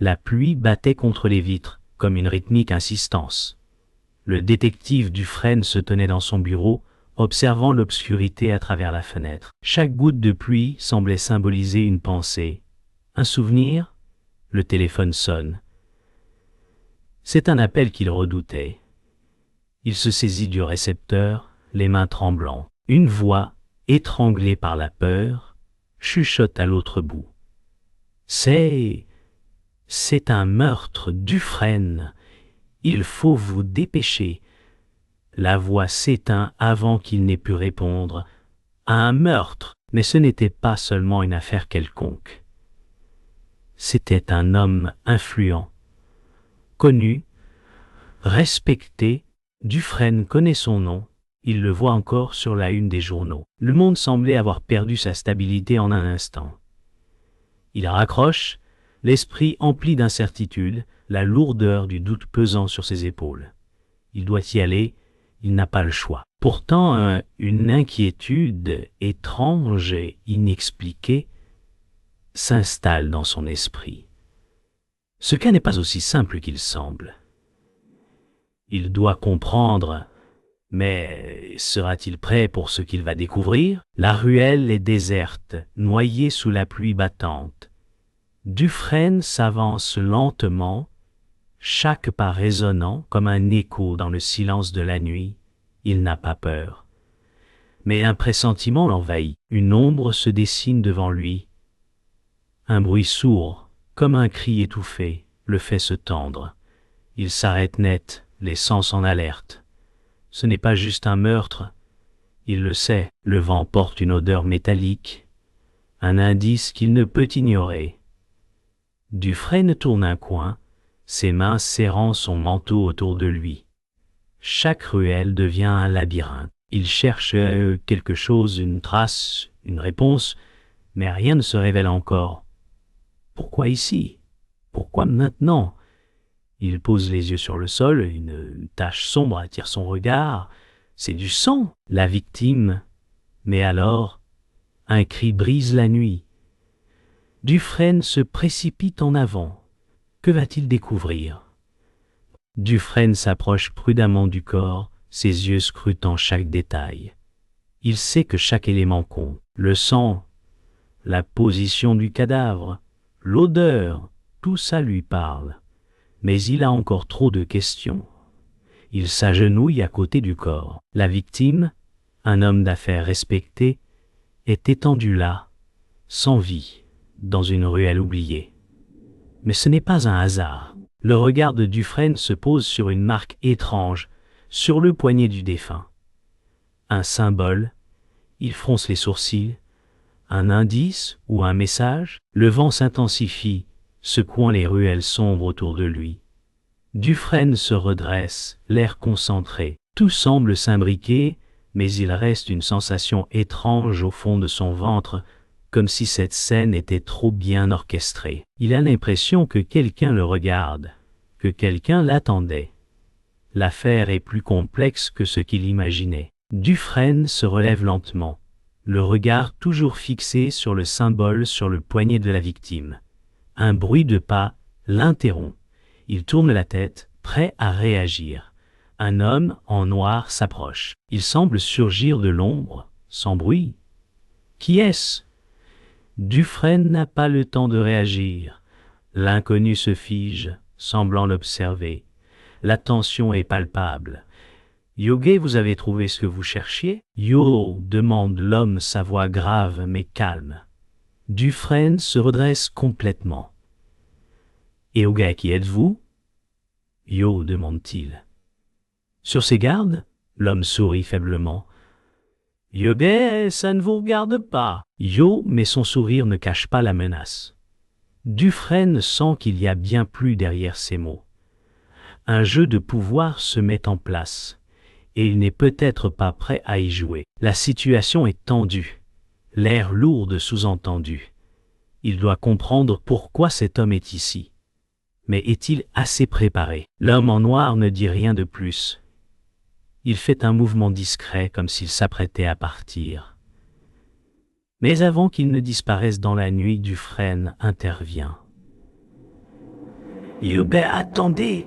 La pluie battait contre les vitres, comme une rythmique insistance. Le détective Dufresne se tenait dans son bureau, observant l'obscurité à travers la fenêtre. Chaque goutte de pluie semblait symboliser une pensée. Un souvenir? Le téléphone sonne. C'est un appel qu'il redoutait. Il se saisit du récepteur, les mains tremblantes. Une voix, étranglée par la peur, chuchote à l'autre bout. C'est un meurtre, Dufresne. Il faut vous dépêcher. La voix s'éteint avant qu'il n'ait pu répondre. Un meurtre, mais ce n'était pas seulement une affaire quelconque. C'était un homme influent, connu, respecté. Dufresne connaît son nom, il le voit encore sur la une des journaux. Le monde semblait avoir perdu sa stabilité en un instant. Il raccroche, l'esprit empli d'incertitude, la lourdeur du doute pesant sur ses épaules. Il doit y aller, il n'a pas le choix. Pourtant, une inquiétude étrange et inexpliquée s'installe dans son esprit. Ce cas n'est pas aussi simple qu'il semble. Il doit comprendre, mais sera-t-il prêt pour ce qu'il va découvrir? La ruelle est déserte, noyée sous la pluie battante. Dufresne s'avance lentement, chaque pas résonnant comme un écho dans le silence de la nuit. Il n'a pas peur. Mais un pressentiment l'envahit. Une ombre se dessine devant lui. Un bruit sourd, comme un cri étouffé, le fait se tendre. Il s'arrête net, les sens en alerte. Ce n'est pas juste un meurtre. Il le sait, le vent porte une odeur métallique, un indice qu'il ne peut ignorer. Dufresne tourne un coin, ses mains serrant son manteau autour de lui. Chaque ruelle devient un labyrinthe. Il cherche quelque chose, une trace, une réponse, mais rien ne se révèle encore. Pourquoi ici? Pourquoi maintenant? Il pose les yeux sur le sol, une tache sombre attire son regard. C'est du sang, la victime. Mais alors, un cri brise la nuit. Dufresne se précipite en avant. Que va-t-il découvrir? Dufresne s'approche prudemment du corps, ses yeux scrutant chaque détail. Il sait que chaque élément compte. Le sang, la position du cadavre, l'odeur, tout ça lui parle. Mais il a encore trop de questions. Il s'agenouille à côté du corps. La victime, un homme d'affaires respecté, est étendu là, sans vie, dans une ruelle oubliée. Mais ce n'est pas un hasard. Le regard de Dufresne se pose sur une marque étrange, sur le poignet du défunt. Un symbole, il fronce les sourcils. Un indice ou un message? Le vent s'intensifie, secouant les ruelles sombres autour de lui. Dufresne se redresse, l'air concentré. Tout semble s'imbriquer, mais il reste une sensation étrange au fond de son ventre, comme si cette scène était trop bien orchestrée. Il a l'impression que quelqu'un le regarde, que quelqu'un l'attendait. L'affaire est plus complexe que ce qu'il imaginait. Dufresne se relève lentement, le regard toujours fixé sur le symbole sur le poignet de la victime. Un bruit de pas l'interrompt. Il tourne la tête, prêt à réagir. Un homme en noir s'approche. Il semble surgir de l'ombre, sans bruit. Qui est-ce? Dufresne n'a pas le temps de réagir. L'inconnu se fige, semblant l'observer. La tension est palpable. « Yogué, vous avez trouvé ce que vous cherchiez ?» « Yo » demande l'homme, sa voix grave mais calme. Dufresne se redresse complètement. « Et Yogué, qui êtes-vous » ? « Yo » demande-t-il. « Sur ses gardes » L'homme sourit faiblement. « Yogué, ça ne vous regarde pas. » Yo, mais son sourire ne cache pas la menace. Dufresne sent qu'il y a bien plus derrière ces mots. Un jeu de pouvoir se met en place, et il n'est peut-être pas prêt à y jouer. La situation est tendue, l'air lourd de sous-entendu. Il doit comprendre pourquoi cet homme est ici. Mais est-il assez préparé? L'homme en noir ne dit rien de plus. Il fait un mouvement discret comme s'il s'apprêtait à partir. Mais avant qu'il ne disparaisse dans la nuit, Dufresne intervient. Yo, ben attendez!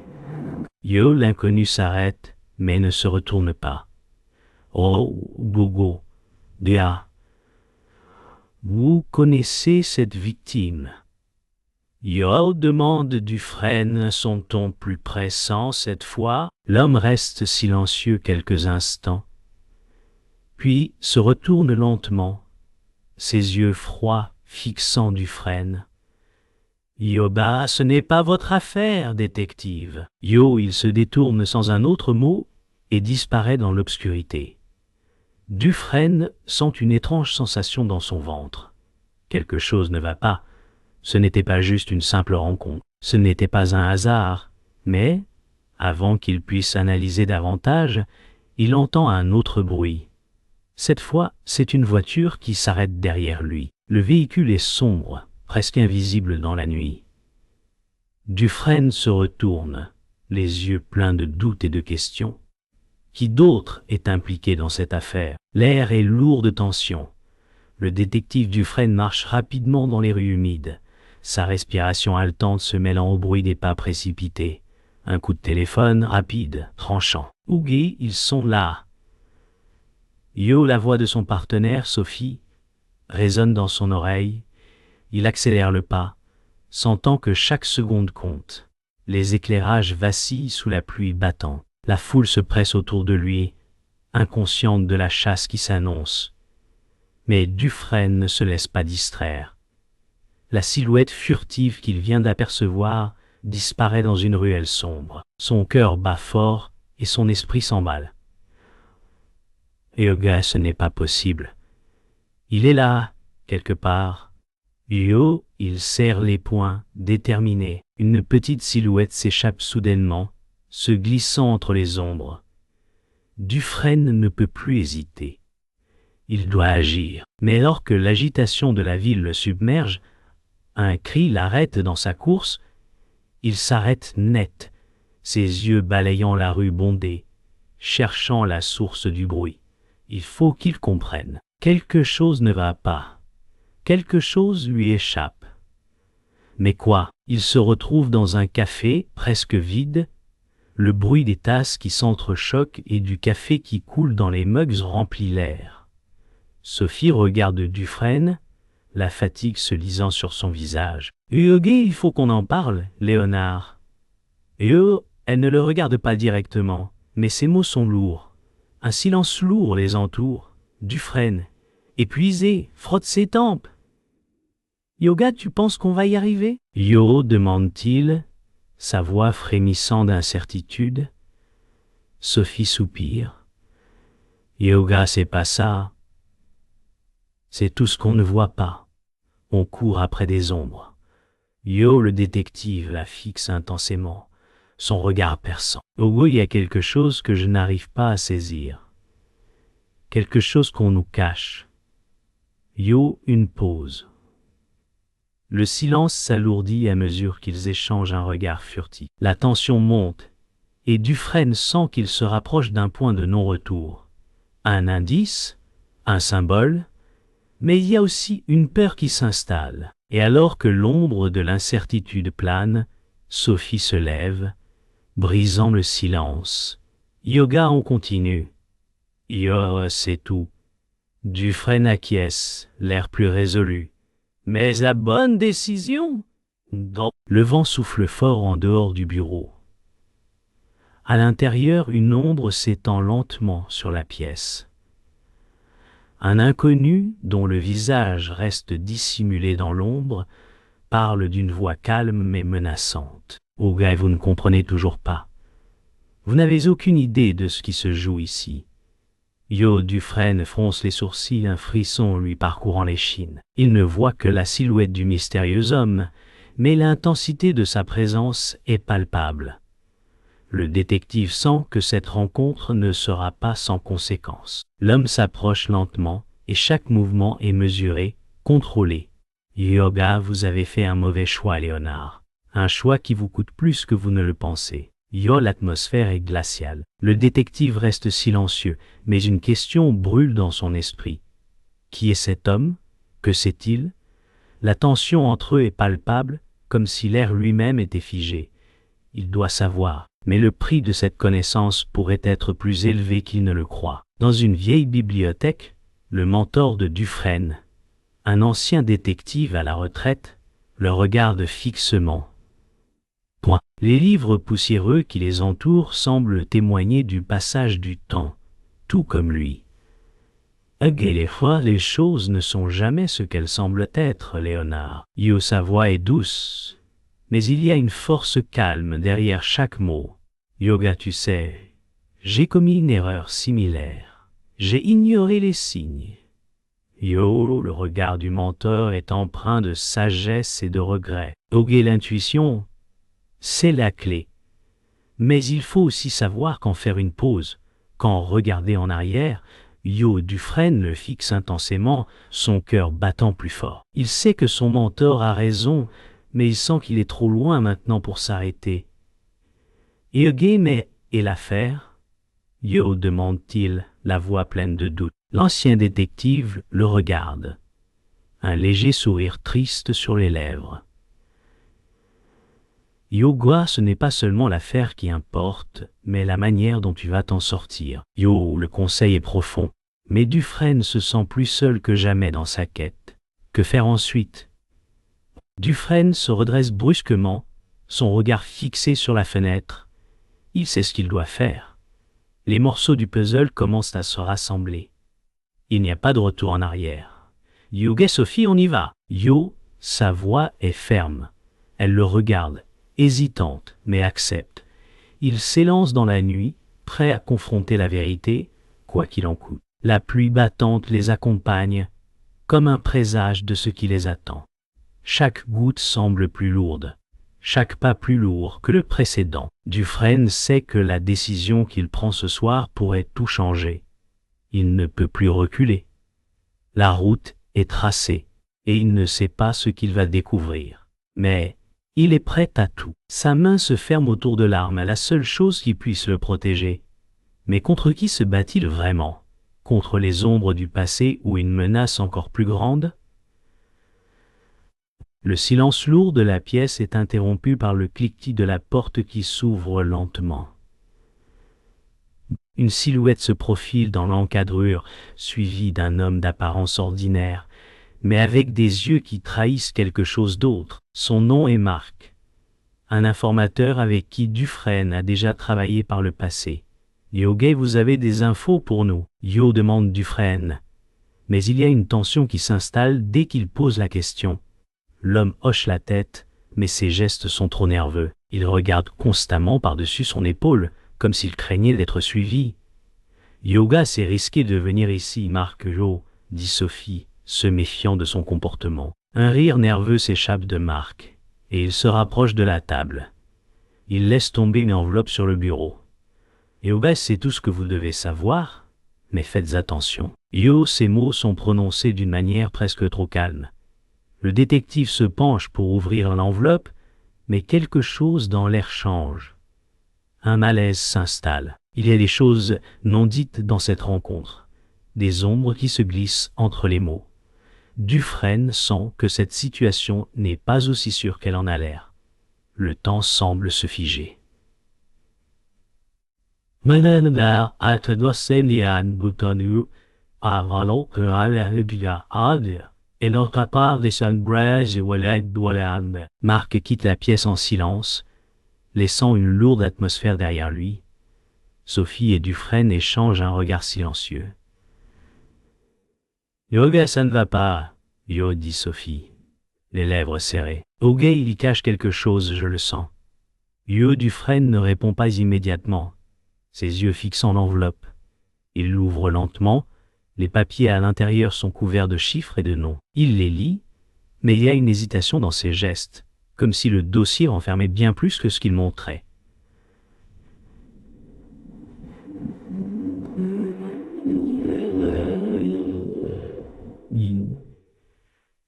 Yo, l'inconnu s'arrête, mais ne se retourne pas. Oh, Gogo, Déa, vous connaissez cette victime? Yo demande Dufresne, son ton plus pressant cette fois. L'homme reste silencieux quelques instants, puis se retourne lentement, ses yeux froids fixant Dufresne. Yo, bah, ce n'est pas votre affaire, détective. Yo, il se détourne sans un autre mot et disparaît dans l'obscurité. Dufresne sent une étrange sensation dans son ventre. Quelque chose ne va pas. Ce n'était pas juste une simple rencontre. Ce n'était pas un hasard. Mais, avant qu'il puisse analyser davantage, il entend un autre bruit. Cette fois, c'est une voiture qui s'arrête derrière lui. Le véhicule est sombre, presque invisible dans la nuit. Dufresne se retourne, les yeux pleins de doutes et de questions. Qui d'autre est impliqué dans cette affaire? L'air est lourd de tension. Le détective Dufresne marche rapidement dans les rues humides, sa respiration haletante se mêlant au bruit des pas précipités. Un coup de téléphone rapide, tranchant. « Ougué, ils sont là !» Yo, la voix de son partenaire, Sophie, résonne dans son oreille. Il accélère le pas, sentant que chaque seconde compte. Les éclairages vacillent sous la pluie battante. La foule se presse autour de lui, inconsciente de la chasse qui s'annonce. Mais Dufresne ne se laisse pas distraire. La silhouette furtive qu'il vient d'apercevoir disparaît dans une ruelle sombre. Son cœur bat fort et son esprit s'emballe. Yoga, ce n'est pas possible. Il est là, quelque part. Yo, il serre les poings, déterminé. Une petite silhouette s'échappe soudainement, se glissant entre les ombres. Dufresne ne peut plus hésiter. Il doit agir. Mais alors que l'agitation de la ville le submerge, un cri l'arrête dans sa course. Il s'arrête net, ses yeux balayant la rue bondée, cherchant la source du bruit. Il faut qu'il comprenne. Quelque chose ne va pas. Quelque chose lui échappe. Mais quoi? Il se retrouve dans un café presque vide. Le bruit des tasses qui s'entrechoquent et du café qui coule dans les mugs remplit l'air. Sophie regarde Dufresne, la fatigue se lisant sur son visage. « Hugues, il faut qu'on en parle, Léonard. » Elle ne le regarde pas directement, mais ses mots sont lourds. Un silence lourd les entoure. Dufresne, épuisé, frotte ses tempes. « Yoga, tu penses qu'on va y arriver ?» Yo, demande-t-il, sa voix frémissant d'incertitude. Sophie soupire. « Yoga, c'est pas ça. C'est tout ce qu'on ne voit pas. On court après des ombres. » Yo, le détective, la fixe intensément, son regard perçant. « Oh, il y a quelque chose que je n'arrive pas à saisir. Quelque chose qu'on nous cache. » Yo, une pause. Le silence s'alourdit à mesure qu'ils échangent un regard furtif. La tension monte, et Dufresne sent qu'il se rapproche d'un point de non-retour. Un indice, un symbole, mais il y a aussi une peur qui s'installe. Et alors que l'ombre de l'incertitude plane, Sophie se lève, brisant le silence. « Yoga, on continue. »« Yo, c'est tout. » Dufresne acquiesce, l'air plus résolu. « Mais la bonne décision ?» Le vent souffle fort en dehors du bureau. À l'intérieur, une ombre s'étend lentement sur la pièce. Un inconnu, dont le visage reste dissimulé dans l'ombre, parle d'une voix calme mais menaçante. « Oh gars, vous ne comprenez toujours pas. Vous n'avez aucune idée de ce qui se joue ici. » Yo, Dufresne fronce les sourcils, un frisson lui parcourant l'échine. Il ne voit que la silhouette du mystérieux homme, mais l'intensité de sa présence est palpable. Le détective sent que cette rencontre ne sera pas sans conséquence. L'homme s'approche lentement et chaque mouvement est mesuré, contrôlé. « Yoga, vous avez fait un mauvais choix, Léonard. Un choix qui vous coûte plus que vous ne le pensez. » Yo, l'atmosphère est glaciale. Le détective reste silencieux, mais une question brûle dans son esprit. Qui est cet homme? Que sait-il? La tension entre eux est palpable, comme si l'air lui-même était figé. il doit savoir. Mais le prix de cette connaissance pourrait être plus élevé qu'il ne le croit. Dans une vieille bibliothèque, le mentor de Dufresne, un ancien détective à la retraite, le regarde fixement. Les livres poussiéreux qui les entourent semblent témoigner du passage du temps, tout comme lui. Et des fois, les choses ne sont jamais ce qu'elles semblent être, Léonard. Sa voix est douce, mais il y a une force calme derrière chaque mot. Yoga, tu sais, j'ai commis une erreur similaire. J'ai ignoré les signes. Le regard du mentor est empreint de sagesse et de regret. L'intuition, c'est la clé. Mais il faut aussi savoir quand faire une pause, quand regarder en arrière. Dufresne le fixe intensément, son cœur battant plus fort. Il sait que son mentor a raison, mais il sent qu'il est trop loin maintenant pour s'arrêter. Mais et l'affaire? Demande-t-il, la voix pleine de doute. L'ancien détective le regarde, un léger sourire triste sur les lèvres. Ce n'est pas seulement l'affaire qui importe, mais la manière dont tu vas t'en sortir. Le conseil est profond, mais Dufresne se sent plus seul que jamais dans sa quête. Que faire ensuite? Dufresne se redresse brusquement, son regard fixé sur la fenêtre. Il sait ce qu'il doit faire. Les morceaux du puzzle commencent à se rassembler. Il n'y a pas de retour en arrière. Sophie, on y va. Sa voix est ferme. Elle le regarde, hésitante, mais accepte. Il s'élance dans la nuit, prêt à confronter la vérité, quoi qu'il en coûte. La pluie battante les accompagne, comme un présage de ce qui les attend. Chaque goutte semble plus lourde, chaque pas plus lourd que le précédent. Dufresne sait que la décision qu'il prend ce soir pourrait tout changer. Il ne peut plus reculer. La route est tracée, et il ne sait pas ce qu'il va découvrir. Mais il est prêt à tout. Sa main se ferme autour de l'arme, la seule chose qui puisse le protéger. Mais contre qui se bat-il vraiment? Contre les ombres du passé ou une menace encore plus grande? Le silence lourd de la pièce est interrompu par le cliquetis de la porte qui s'ouvre lentement. Une silhouette se profile dans l'encadrure, suivie d'un homme d'apparence ordinaire, mais avec des yeux qui trahissent quelque chose d'autre. Son nom est Marc, un informateur avec qui Dufresne a déjà travaillé par le passé. Vous avez des infos pour nous? Demande Dufresne. Mais il y a une tension qui s'installe dès qu'il pose la question. L'homme hoche la tête, mais ses gestes sont trop nerveux. Il regarde constamment par-dessus son épaule, comme s'il craignait d'être suivi. C'est risqué de venir ici, Marc, dit Sophie, se méfiant de son comportement. Un rire nerveux s'échappe de Marc, et il se rapproche de la table. Il laisse tomber une enveloppe sur le bureau. C'est tout ce que vous devez savoir, mais faites attention. Ces mots sont prononcés d'une manière presque trop calme. Le détective se penche pour ouvrir l'enveloppe, mais quelque chose dans l'air change. Un malaise s'installe. Il y a des choses non dites dans cette rencontre, des ombres qui se glissent entre les mots. Dufresne sent que cette situation n'est pas aussi sûre qu'elle en a l'air. Le temps semble se figer. Marc quitte la pièce en silence, laissant une lourde atmosphère derrière lui. Sophie et Dufresne échangent un regard silencieux. Ça ne va pas, dit Sophie, les lèvres serrées. Il y cache quelque chose, je le sens. Dufresne ne répond pas immédiatement, ses yeux fixant l'enveloppe. Il l'ouvre lentement, les papiers à l'intérieur sont couverts de chiffres et de noms. Il les lit, mais il y a une hésitation dans ses gestes, comme si le dossier renfermait bien plus que ce qu'il montrait.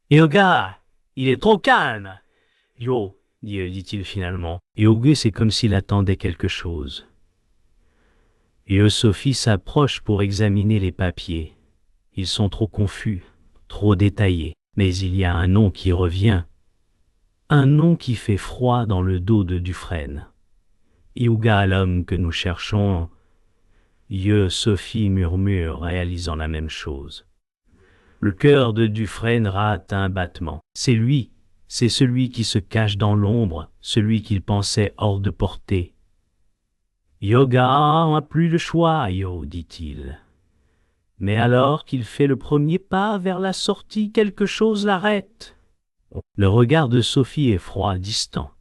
Il est trop calme. Dit-il finalement. C'est comme s'il attendait quelque chose. Sophie s'approche pour examiner les papiers. Ils sont trop confus, trop détaillés. Mais il y a un nom qui revient. Un nom qui fait froid dans le dos de Dufresne. Hyuga, l'homme que nous cherchons. Sophie murmure, réalisant la même chose. Le cœur de Dufresne rate un battement. C'est lui, c'est celui qui se cache dans l'ombre, celui qu'il pensait hors de portée. Yoga n'a plus le choix, dit-il. Mais alors qu'il fait le premier pas vers la sortie, quelque chose l'arrête. Le regard de Sophie est froid, distant.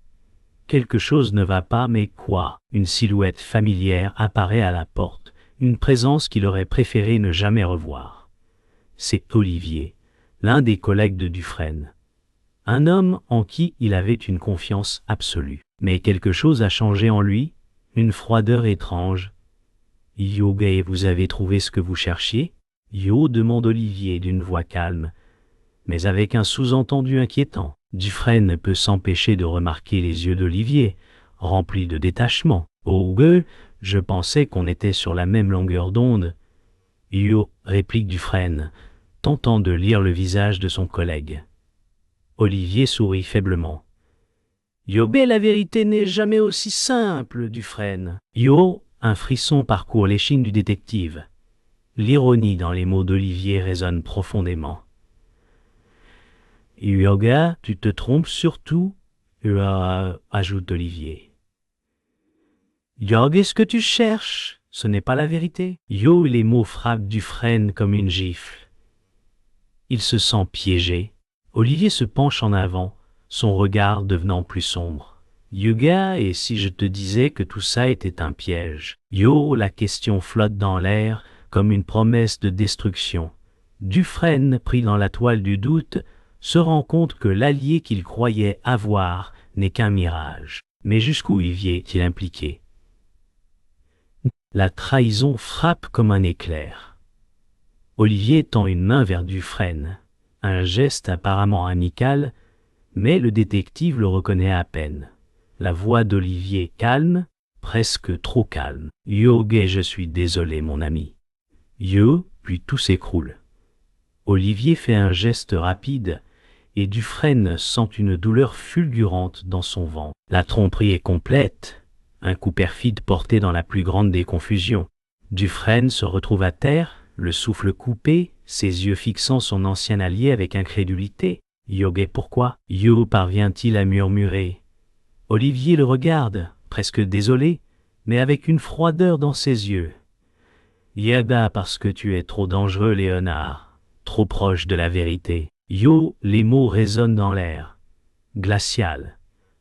Quelque chose ne va pas, mais quoi? Une silhouette familière apparaît à la porte, une présence qu'il aurait préféré ne jamais revoir. C'est Olivier, l'un des collègues de Dufresne. Un homme en qui il avait une confiance absolue. Mais quelque chose a changé en lui, une froideur étrange. « Yoga, vous avez trouvé ce que vous cherchiez ?» demande Olivier d'une voix calme, mais avec un sous-entendu inquiétant. Dufresne ne peut s'empêcher de remarquer les yeux d'Olivier, remplis de détachement. « Oh, je pensais qu'on était sur la même longueur d'onde. »« réplique Dufresne, tentant de lire le visage de son collègue. Olivier sourit faiblement. « la vérité n'est jamais aussi simple, Dufresne. »« Un frisson parcourt l'échine du détective. L'ironie dans les mots d'Olivier résonne profondément. « Yoga, tu te trompes surtout, ajoute Olivier. « ce que tu cherches, ce n'est pas la vérité. » Les mots frappent Dufresne comme une gifle. Il se sent piégé. Olivier se penche en avant, son regard devenant plus sombre. « Yoga, et si je te disais que tout ça était un piège ?» La question flotte dans l'air, comme une promesse de destruction. Dufresne, pris dans la toile du doute, se rend compte que l'allié qu'il croyait avoir n'est qu'un mirage. Mais jusqu'où Olivier est-il impliqué? La trahison frappe comme un éclair. Olivier tend une main vers Dufresne, un geste apparemment amical, mais le détective le reconnaît à peine. La voix d'Olivier calme, presque trop calme. « je suis désolé, mon ami. » Puis tout s'écroule. Olivier fait un geste rapide, et Dufresne sent une douleur fulgurante dans son ventre. La tromperie est complète, un coup perfide porté dans la plus grande des confusions. Dufresne se retrouve à terre, le souffle coupé, ses yeux fixant son ancien allié avec incrédulité. « pourquoi ?» parvient-il à murmurer. Olivier le regarde, presque désolé, mais avec une froideur dans ses yeux. « parce que tu es trop dangereux, Léonard, trop proche de la vérité. » Les mots résonnent dans l'air, glacial,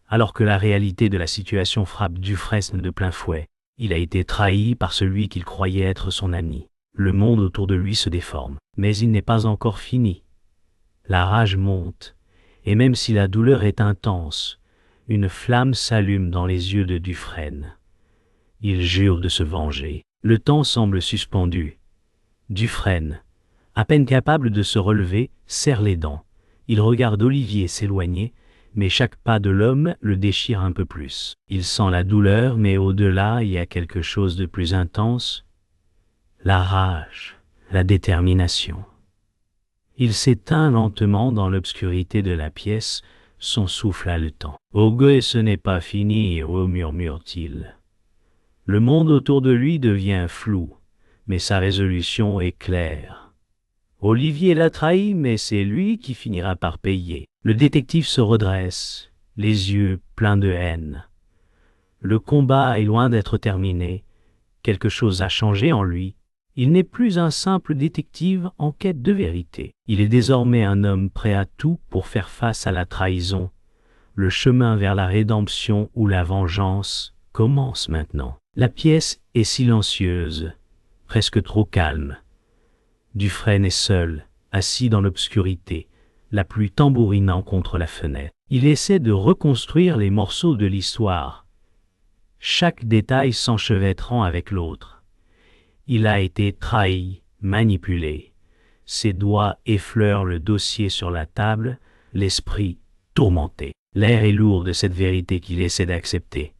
alors que la réalité de la situation frappe Dufresne de plein fouet. Il a été trahi par celui qu'il croyait être son ami. Le monde autour de lui se déforme, mais il n'est pas encore fini. La rage monte, et même si la douleur est intense, une flamme s'allume dans les yeux de Dufresne. Il jure de se venger. Le temps semble suspendu. Dufresne, à peine capable de se relever, serre les dents. Il regarde Olivier s'éloigner, mais chaque pas de l'homme le déchire un peu plus. Il sent la douleur, mais au-delà, il y a quelque chose de plus intense. La rage, la détermination. Il s'éteint lentement dans l'obscurité de la pièce, son souffle haletant. « ce n'est pas fini, murmure-t-il. » Le monde autour de lui devient flou, mais sa résolution est claire. Olivier l'a trahi, mais c'est lui qui finira par payer. Le détective se redresse, les yeux pleins de haine. Le combat est loin d'être terminé. Quelque chose a changé en lui. Il n'est plus un simple détective en quête de vérité. Il est désormais un homme prêt à tout pour faire face à la trahison. Le chemin vers la rédemption ou la vengeance commence maintenant. La pièce est silencieuse, presque trop calme. Dufresne est seul, assis dans l'obscurité, la pluie tambourinant contre la fenêtre. Il essaie de reconstruire les morceaux de l'histoire, chaque détail s'enchevêtrant avec l'autre. Il a été trahi, manipulé. Ses doigts effleurent le dossier sur la table, l'esprit tourmenté. L'air est lourd de cette vérité qu'il essaie d'accepter.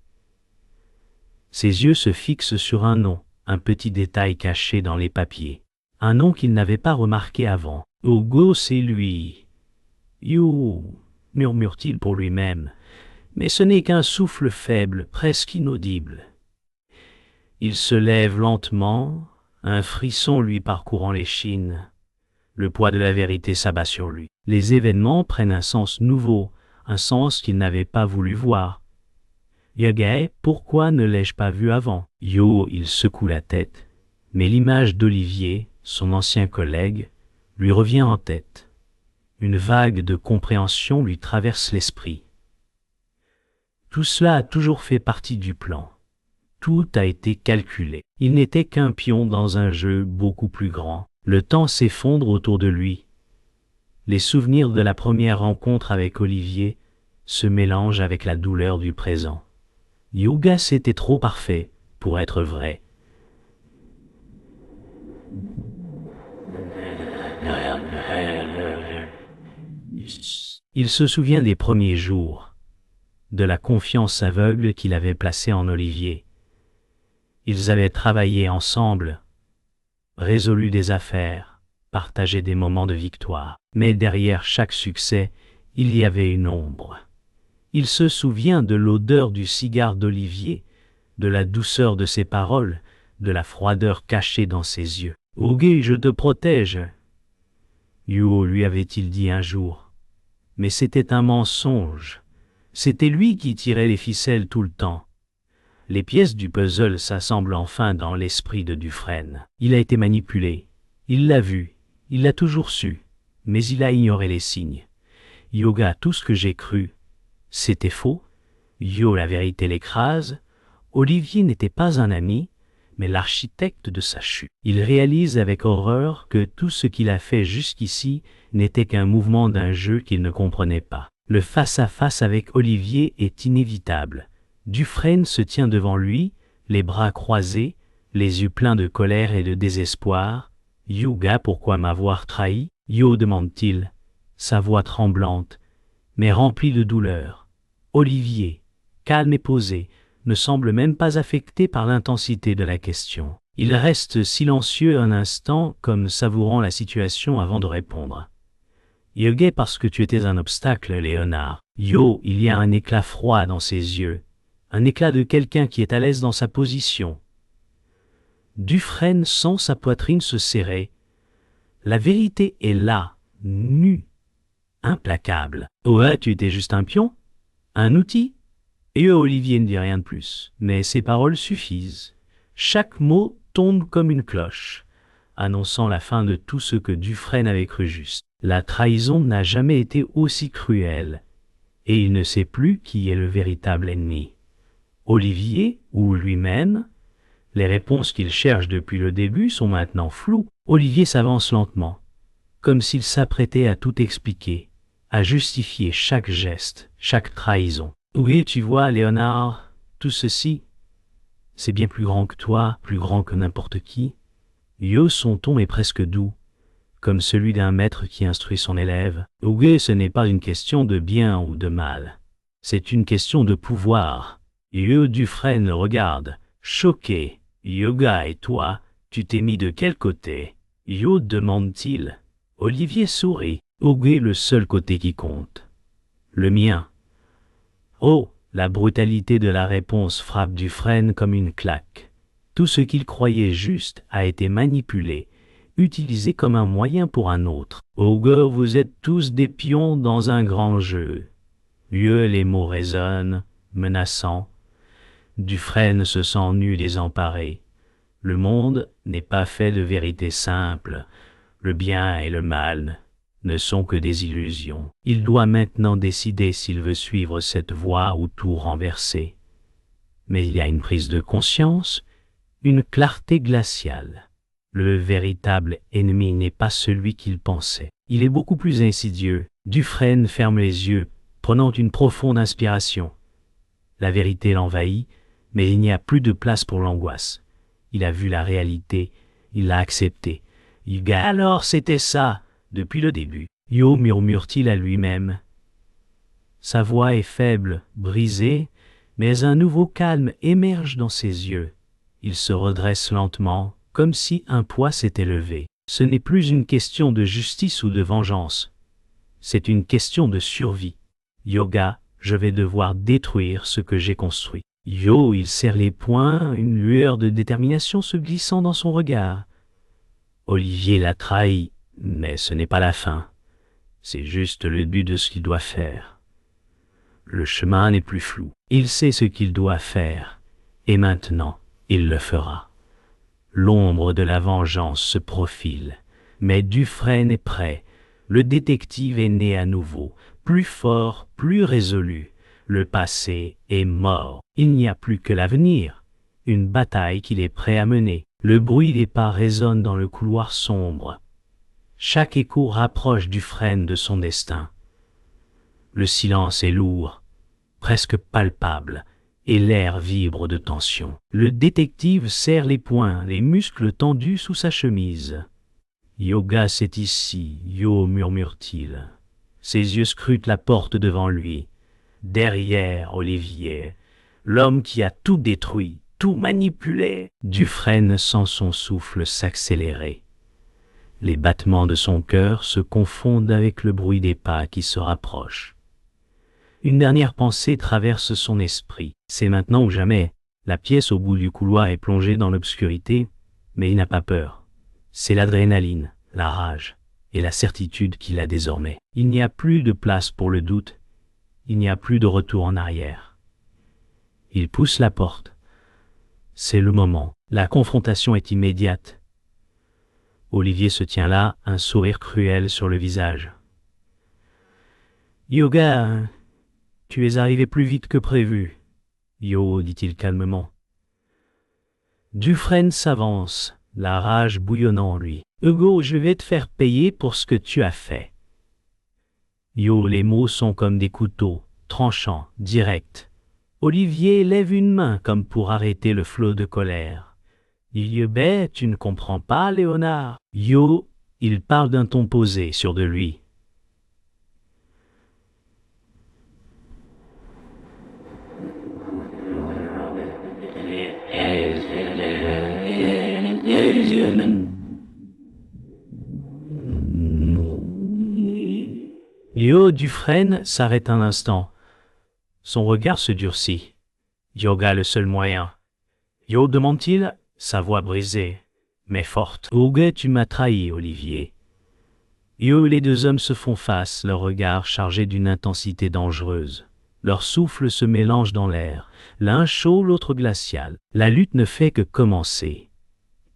Ses yeux se fixent sur un nom, un petit détail caché dans les papiers. Un nom qu'il n'avait pas remarqué avant. « c'est lui. » murmure-t-il pour lui-même. Mais ce n'est qu'un souffle faible, presque inaudible. Il se lève lentement, un frisson lui parcourant l'échine. Le poids de la vérité s'abat sur lui. Les événements prennent un sens nouveau, un sens qu'il n'avait pas voulu voir. Yoga, pourquoi ne l'ai-je pas vu avant? Yo, il secoue la tête, mais l'image d'Olivier, son ancien collègue, lui revient en tête. Une vague de compréhension lui traverse l'esprit. Tout cela a toujours fait partie du plan. Tout a été calculé. Il n'était qu'un pion dans un jeu beaucoup plus grand. Le temps s'effondre autour de lui. Les souvenirs de la première rencontre avec Olivier se mélangent avec la douleur du présent. Yoga, c'était trop parfait pour être vrai. Il se souvient des premiers jours, de la confiance aveugle qu'il avait placée en Olivier. Ils avaient travaillé ensemble, résolu des affaires, partagé des moments de victoire. Mais derrière chaque succès, il y avait une ombre. Il se souvient de l'odeur du cigare d'Olivier, de la douceur de ses paroles, de la froideur cachée dans ses yeux. « Ogué, je te protège !» Yuo lui avait-il dit un jour. Mais c'était un mensonge. C'était lui qui tirait les ficelles tout le temps. Les pièces du puzzle s'assemblent enfin dans l'esprit de Dufresne. Il a été manipulé. Il l'a vu. Il l'a toujours su. Mais il a ignoré les signes. Yoga, tout ce que j'ai cru, c'était faux. Yo, la vérité l'écrase. Olivier n'était pas un ami, mais l'architecte de sa chute. Il réalise avec horreur que tout ce qu'il a fait jusqu'ici n'était qu'un mouvement d'un jeu qu'il ne comprenait pas. Le face-à-face avec Olivier est inévitable. Dufresne se tient devant lui, les bras croisés, les yeux pleins de colère et de désespoir. « Yoga, pourquoi m'avoir trahi ?» Yo, demande-t-il, sa voix tremblante, mais remplie de douleur. Olivier, calme et posé, ne semble même pas affecté par l'intensité de la question. Il reste silencieux un instant, comme savourant la situation avant de répondre. « Yoga, parce que tu étais un obstacle, Léonard. » Yo, il y a un éclat froid dans ses yeux, un éclat de quelqu'un qui est à l'aise dans sa position. Dufresne sent sa poitrine se serrer. La vérité est là, nue, implacable. « Oh, tu étais juste un pion? Un outil ?» Et Olivier ne dit rien de plus, mais ses paroles suffisent. Chaque mot tombe comme une cloche, annonçant la fin de tout ce que Dufresne avait cru juste. La trahison n'a jamais été aussi cruelle, et il ne sait plus qui est le véritable ennemi. Olivier ou lui-même? Les réponses qu'il cherche depuis le début sont maintenant floues. Olivier s'avance lentement, comme s'il s'apprêtait à tout expliquer, à justifier chaque geste, chaque trahison. Oui, tu vois, Léonard, tout ceci, c'est bien plus grand que toi, plus grand que n'importe qui. Yo, son ton est presque doux, comme celui d'un maître qui instruit son élève. Oui, ce n'est pas une question de bien ou de mal, c'est une question de pouvoir. Yo, Dufresne le regarde, choqué. Yoga, et toi, tu t'es mis de quel côté? Yo, demande-t-il. Olivier sourit. Ogué, le seul côté qui compte. Le mien. Oh, la brutalité de la réponse frappe Dufresne comme une claque. Tout ce qu'il croyait juste a été manipulé, utilisé comme un moyen pour un autre. Ogué, vous êtes tous des pions dans un grand jeu. Les mots résonnent, menaçants. Dufresne se sent nu, désemparé. Le monde n'est pas fait de vérité simple. Le bien et le mal ne sont que des illusions. Il doit maintenant décider s'il veut suivre cette voie ou tout renverser. Mais il y a une prise de conscience, une clarté glaciale. Le véritable ennemi n'est pas celui qu'il pensait. Il est beaucoup plus insidieux. Dufresne ferme les yeux, prenant une profonde inspiration. La vérité l'envahit, mais il n'y a plus de place pour l'angoisse. Il a vu la réalité, il l'a acceptée. Alors c'était ça, depuis le début. Yo, murmure-t-il à lui-même. Sa voix est faible, brisée, mais un nouveau calme émerge dans ses yeux. Il se redresse lentement, comme si un poids s'était levé. Ce n'est plus une question de justice ou de vengeance. C'est une question de survie. Yoga, Je vais devoir détruire ce que j'ai construit. Yo, il serre les poings, une lueur de détermination se glissant dans son regard. Olivier l'a trahi, mais ce n'est pas la fin. C'est juste le début de ce qu'il doit faire. Le chemin n'est plus flou. Il sait ce qu'il doit faire, et maintenant, il le fera. L'ombre de la vengeance se profile, mais Dufresne est prêt. Le détective est né à nouveau, plus fort, plus résolu. Le passé est mort. Il n'y a plus que l'avenir, une bataille qu'il est prêt à mener. Le bruit des pas résonne dans le couloir sombre. Chaque écho rapproche Dufresne de son destin. Le silence est lourd, presque palpable, et l'air vibre de tension. Le détective serre les poings, les muscles tendus sous sa chemise. « Yoga, c'est ici, Yo, murmure-t-il. » Ses yeux scrutent la porte devant lui. Derrière Olivier, l'homme qui a tout détruit, tout manipulé. Dufresne sent son souffle s'accélérer. Les battements de son cœur se confondent avec le bruit des pas qui se rapprochent. Une dernière pensée traverse son esprit. C'est maintenant ou jamais. La pièce au bout du couloir est plongée dans l'obscurité, mais il n'a pas peur. C'est l'adrénaline, la rage et la certitude qu'il a désormais. Il n'y a plus de place pour le doute. Il n'y a plus de retour en arrière. Il pousse la porte. C'est le moment. La confrontation est immédiate. Olivier se tient là, un sourire cruel sur le visage. « Yoga, tu es arrivé plus vite que prévu. »« Yo, dit-il calmement. » Dufresne s'avance, la rage bouillonnant en lui. « Hugo, je vais te faire payer pour ce que tu as fait. » Yo, les mots sont comme des couteaux, tranchants, directs. Olivier lève une main comme pour arrêter le flot de colère. « Yobé, tu ne comprends pas, Léonard. » Yo, il parle d'un ton posé sur de lui. Yo, Dufresne s'arrête un instant. Son regard se durcit. Yoga, le seul moyen. Yo, demande-t-il, sa voix brisée, mais forte. Yoga, tu m'as trahi, Olivier. Yo, les deux hommes se font face, leurs regards chargés d'une intensité dangereuse. Leurs souffles se mélangent dans l'air, l'un chaud, l'autre glacial. La lutte ne fait que commencer.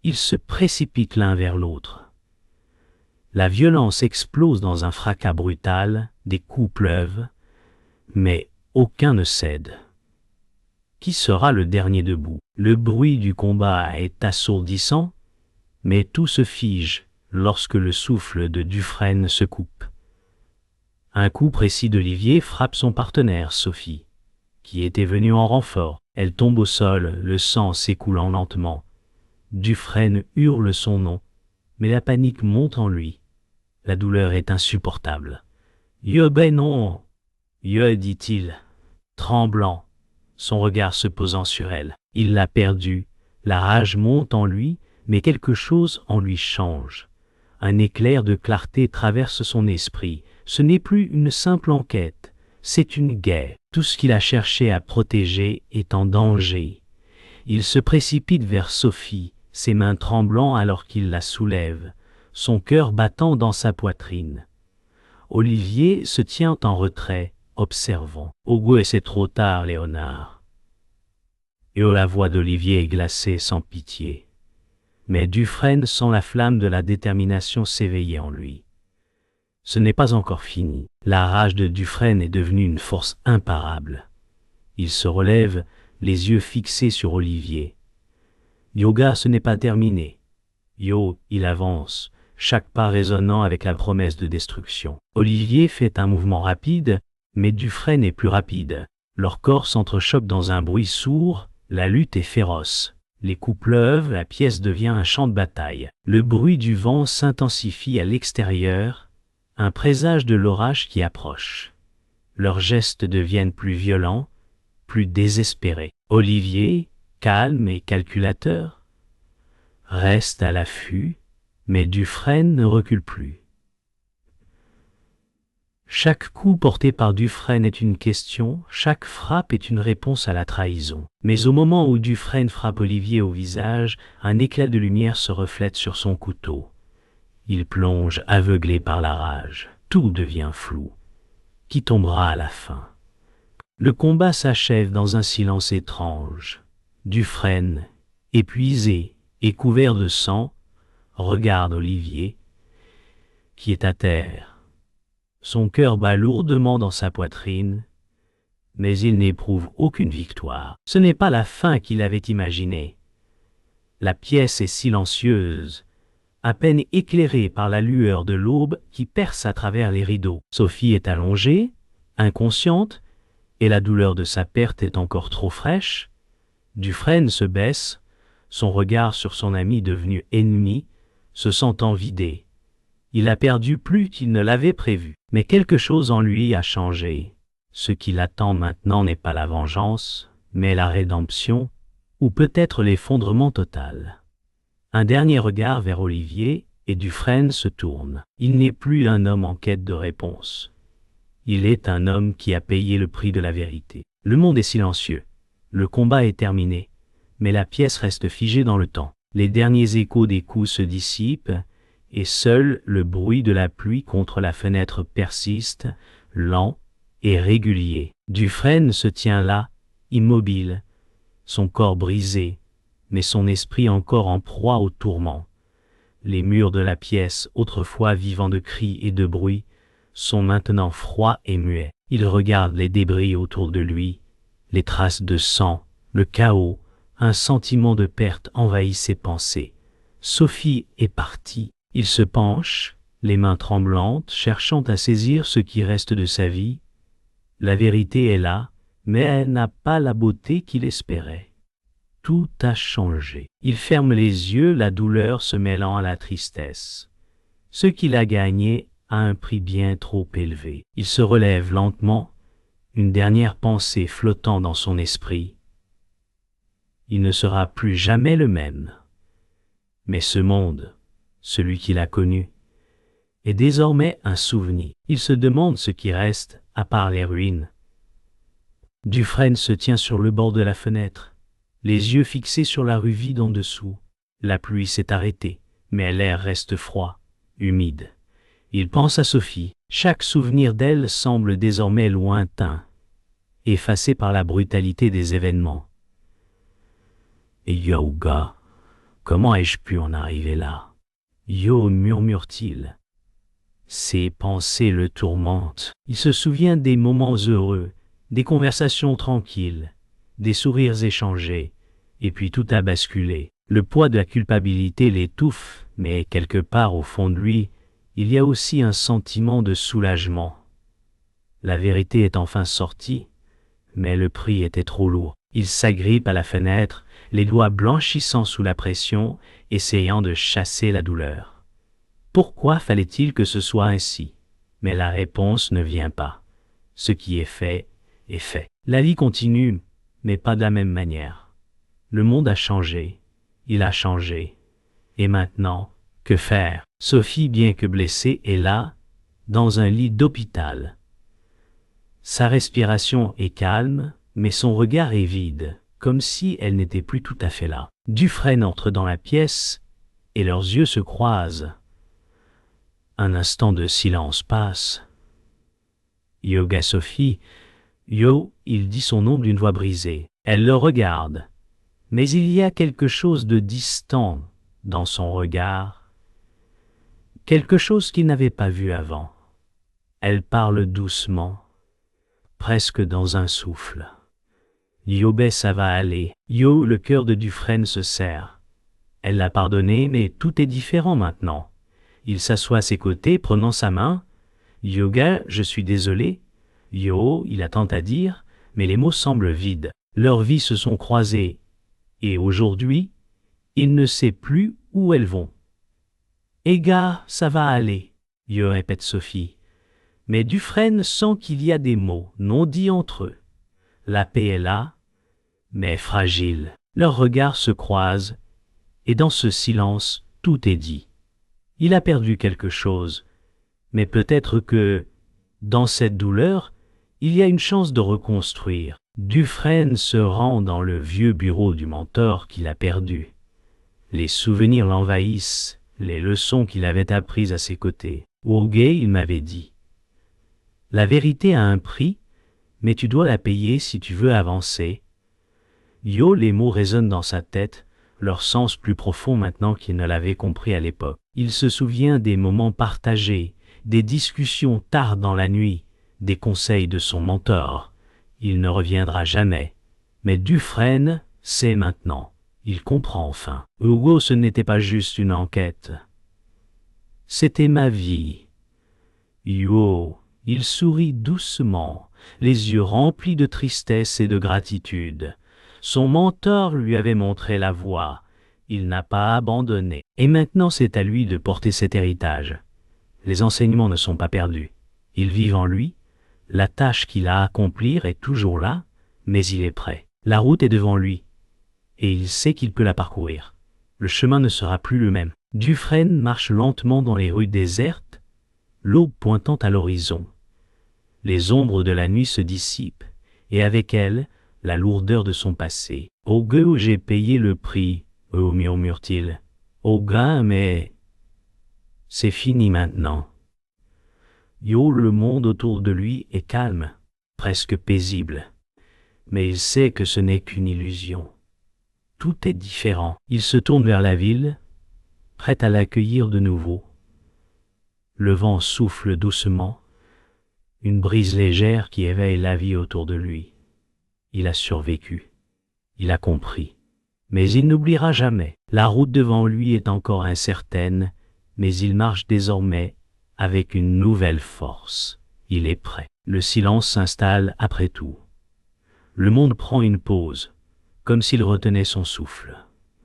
Ils se précipitent l'un vers l'autre. La violence explose dans un fracas brutal, des coups pleuvent, mais aucun ne cède. Qui sera le dernier debout? Le bruit du combat est assourdissant, mais tout se fige lorsque le souffle de Dufresne se coupe. Un coup précis d'Olivier frappe son partenaire, Sophie, qui était venue en renfort. Elle tombe au sol, le sang s'écoulant lentement. Dufresne hurle son nom, mais la panique monte en lui. La douleur est insupportable. « Yo, ben non !»« Yo, dit-il, tremblant, son regard se posant sur elle. Il l'a perdue. La rage monte en lui, mais quelque chose en lui change. Un éclair de clarté traverse son esprit. Ce n'est plus une simple enquête, c'est une guerre. Tout ce qu'il a cherché à protéger est en danger. Il se précipite vers Sophie, ses mains tremblant alors qu'il la soulève, son cœur battant dans sa poitrine. Olivier se tient en retrait, observant. « Oh, c'est trop tard, Léonard. » Et la voix d'Olivier est glacée sans pitié. Mais Dufresne sent la flamme de la détermination s'éveiller en lui. Ce n'est pas encore fini. La rage de Dufresne est devenue une force imparable. Il se relève, les yeux fixés sur Olivier. Yoga, ce n'est pas terminé. Yo, il avance, chaque pas résonnant avec la promesse de destruction. Olivier fait un mouvement rapide, mais Dufresne est plus rapide. Leurs corps s'entrechoquent dans un bruit sourd, la lutte est féroce. Les coups pleuvent, la pièce devient un champ de bataille. Le bruit du vent s'intensifie à l'extérieur, un présage de l'orage qui approche. Leurs gestes deviennent plus violents, plus désespérés. Olivier, calme et calculateur, reste à l'affût, mais Dufresne ne recule plus. Chaque coup porté par Dufresne est une question, chaque frappe est une réponse à la trahison. Mais au moment où Dufresne frappe Olivier au visage, un éclat de lumière se reflète sur son couteau. Il plonge aveuglé par la rage. Tout devient flou. Qui tombera à la fin? Le combat s'achève dans un silence étrange. Dufresne, épuisé et couvert de sang, regarde Olivier, qui est à terre. Son cœur bat lourdement dans sa poitrine, mais il n'éprouve aucune victoire. Ce n'est pas la fin qu'il avait imaginée. La pièce est silencieuse, à peine éclairée par la lueur de l'aube qui perce à travers les rideaux. Sophie est allongée, inconsciente, et la douleur de sa perte est encore trop fraîche. Dufresne se baisse, son regard sur son ami devenu ennemi, se sentant vidé. Il a perdu plus qu'il ne l'avait prévu. Mais quelque chose en lui a changé. Ce qui l'attend maintenant n'est pas la vengeance, mais la rédemption, ou peut-être l'effondrement total. Un dernier regard vers Olivier, et Dufresne se tourne. Il n'est plus un homme en quête de réponse. Il est un homme qui a payé le prix de la vérité. Le monde est silencieux. Le combat est terminé, mais la pièce reste figée dans le temps. Les derniers échos des coups se dissipent, et seul le bruit de la pluie contre la fenêtre persiste, lent et régulier. Dufresne se tient là, immobile, son corps brisé, mais son esprit encore en proie au tourment. Les murs de la pièce, autrefois vivants de cris et de bruit, sont maintenant froids et muets. Il regarde les débris autour de lui, les traces de sang, le chaos, un sentiment de perte envahit ses pensées. Sophie est partie. Il se penche, les mains tremblantes, cherchant à saisir ce qui reste de sa vie. La vérité est là, mais elle n'a pas la beauté qu'il espérait. Tout a changé. Il ferme les yeux, la douleur se mêlant à la tristesse. Ce qu'il a gagné a un prix bien trop élevé. Il se relève lentement, une dernière pensée flottant dans son esprit. Il ne sera plus jamais le même. Mais ce monde, celui qu'il a connu, est désormais un souvenir. Il se demande ce qui reste, à part les ruines. Dufresne se tient sur le bord de la fenêtre, les yeux fixés sur la rue vide en dessous. La pluie s'est arrêtée, mais l'air reste froid, humide. Il pense à Sophie. Chaque souvenir d'elle semble désormais lointain, effacé par la brutalité des événements. Et Yoga, comment ai-je pu en arriver là? Yo, murmure-t-il. Ses pensées le tourmentent. Il se souvient des moments heureux, des conversations tranquilles, des sourires échangés, et puis tout a basculé. Le poids de la culpabilité l'étouffe, mais quelque part au fond de lui, il y a aussi un sentiment de soulagement. La vérité est enfin sortie, mais le prix était trop lourd. Il s'agrippe à la fenêtre, les doigts blanchissant sous la pression, essayant de chasser la douleur. Pourquoi fallait-il que ce soit ainsi? Mais la réponse ne vient pas. Ce qui est fait, est fait. La vie continue, mais pas de la même manière. Le monde a changé, il a changé. Et maintenant, que faire? Sophie, bien que blessée, est là, dans un lit d'hôpital. Sa respiration est calme, mais son regard est vide, comme si elle n'était plus tout à fait là. Dufresne entre dans la pièce, et leurs yeux se croisent. Un instant de silence passe. Yoga Sophie, Yo, il dit son nom d'une voix brisée. Elle le regarde, mais il y a quelque chose de distant dans son regard, quelque chose qu'il n'avait pas vu avant. Elle parle doucement, presque dans un souffle. Yo, ça va aller. Yo, le cœur de Dufresne se serre. Elle l'a pardonné, mais tout est différent maintenant. Il s'assoit à ses côtés, prenant sa main. Yoga, je suis désolé. Yo, il a tant à dire, mais les mots semblent vides. Leurs vies se sont croisées, et aujourd'hui, il ne sait plus où elles vont. Ega, ça va aller, Yo répète Sophie. Mais Dufresne sent qu'il y a des mots non dits entre eux. La paix est là, mais fragile. Leurs regards se croisent, et dans ce silence, tout est dit. Il a perdu quelque chose, mais peut-être que Dans cette douleur, il y a une chance de reconstruire. Dufresne se rend dans le vieux bureau du mentor qu'il a perdu. Les souvenirs l'envahissent, les leçons qu'il avait apprises à ses côtés. Ourguet, il m'avait dit. La vérité a un prix, mais tu dois la payer si tu veux avancer. Yo, les mots résonnent dans sa tête, leur sens plus profond maintenant qu'il ne l'avait compris à l'époque. Il se souvient des moments partagés, des discussions tard dans la nuit, des conseils de son mentor. Il ne reviendra jamais. Mais Dufresne sait maintenant. Il comprend enfin. Hugo, ce n'était pas juste une enquête. C'était ma vie. Yo, il sourit doucement, les yeux remplis de tristesse et de gratitude. Son mentor lui avait montré la voie. Il n'a pas abandonné. Et maintenant c'est à lui de porter cet héritage. Les enseignements ne sont pas perdus. Ils vivent en lui. La tâche qu'il a à accomplir est toujours là, mais il est prêt. La route est devant lui. Et il sait qu'il peut la parcourir. Le chemin ne sera plus le même. Dufresne marche lentement dans les rues désertes, l'aube pointant à l'horizon. Les ombres de la nuit se dissipent, et avec elles, la lourdeur de son passé. « Au gueux, j'ai payé le prix, murmure-t-il. Au gars, mais... c'est fini maintenant. » Yo, le monde autour de lui est calme, presque paisible. Mais il sait que ce n'est qu'une illusion. Tout est différent. Il se tourne vers la ville, prêt à l'accueillir de nouveau. Le vent souffle doucement, une brise légère qui éveille la vie autour de lui. Il a survécu. Il a compris. Mais il n'oubliera jamais. La route devant lui est encore incertaine, mais il marche désormais avec une nouvelle force. Il est prêt. Le silence s'installe après tout. Le monde prend une pause, comme s'il retenait son souffle.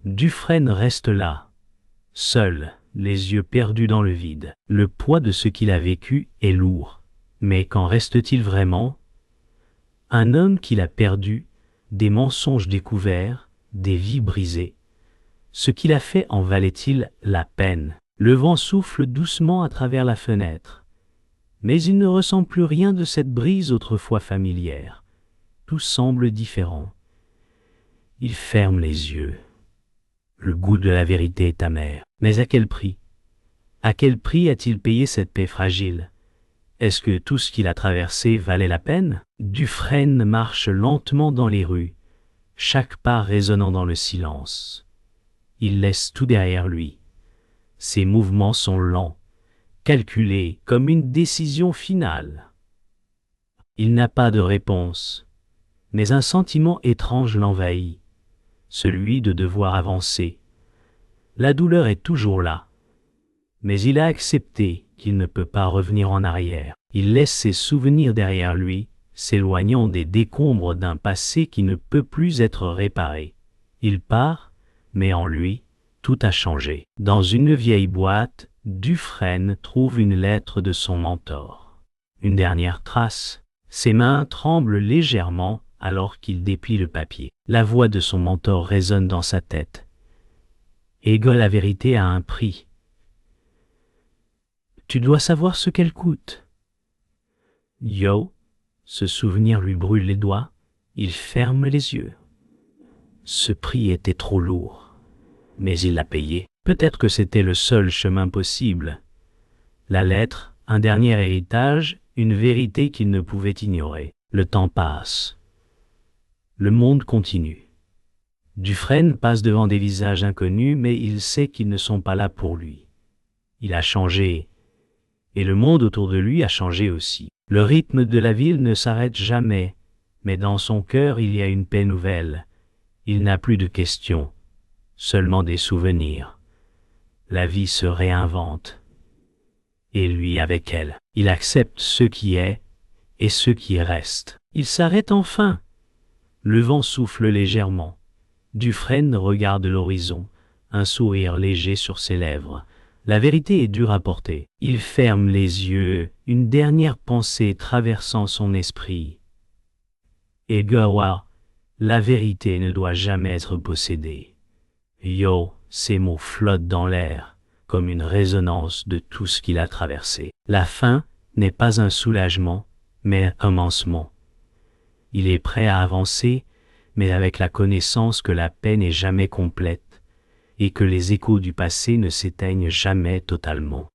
Dufresne reste là, seul, les yeux perdus dans le vide. Le poids de ce qu'il a vécu est lourd. Mais qu'en reste-t-il vraiment? Un homme qu'il a perdu, des mensonges découverts, des vies brisées. Ce qu'il a fait en valait-il la peine? Le vent souffle doucement à travers la fenêtre. Mais il ne ressent plus rien de cette brise autrefois familière. Tout semble différent. Il ferme les yeux. Le goût de la vérité est amer. Mais à quel prix? À quel prix a-t-il payé cette paix fragile? Est-ce que tout ce qu'il a traversé valait la peine? Dufresne marche lentement dans les rues, chaque pas résonnant dans le silence. Il laisse tout derrière lui. Ses mouvements sont lents, calculés comme une décision finale. Il n'a pas de réponse, mais un sentiment étrange l'envahit, celui de devoir avancer. La douleur est toujours là, mais il a accepté qu'il ne peut pas revenir en arrière. Il laisse ses souvenirs derrière lui, s'éloignant des décombres d'un passé qui ne peut plus être réparé. Il part, mais en lui, tout a changé. Dans une vieille boîte, Dufresne trouve une lettre de son mentor. Une dernière trace. Ses mains tremblent légèrement alors qu'il déplie le papier. La voix de son mentor résonne dans sa tête. Ego, la vérité a un prix. Tu dois savoir ce qu'elle coûte. Yo, ce souvenir lui brûle les doigts. Il ferme les yeux. Ce prix était trop lourd. Mais il l'a payé. Peut-être que c'était le seul chemin possible. La lettre, un dernier héritage, une vérité qu'il ne pouvait ignorer. Le temps passe. Le monde continue. Dufresne passe devant des visages inconnus, mais il sait qu'ils ne sont pas là pour lui. Il a changé, et le monde autour de lui a changé aussi. Le rythme de la ville ne s'arrête jamais, mais dans son cœur il y a une paix nouvelle. Il n'a plus de questions. Seulement des souvenirs. La vie se réinvente. Et lui avec elle. Il accepte ce qui est et ce qui reste. Il s'arrête enfin. Le vent souffle légèrement. Dufresne regarde l'horizon, un sourire léger sur ses lèvres. La vérité est dure à porter. Il ferme les yeux, une dernière pensée traversant son esprit. Egawa, la vérité ne doit jamais être possédée. Yo, ces mots flottent dans l'air, comme une résonance de tout ce qu'il a traversé. La fin n'est pas un soulagement, mais un mancement. Il est prêt à avancer, mais avec la connaissance que la paix n'est jamais complète, et que les échos du passé ne s'éteignent jamais totalement.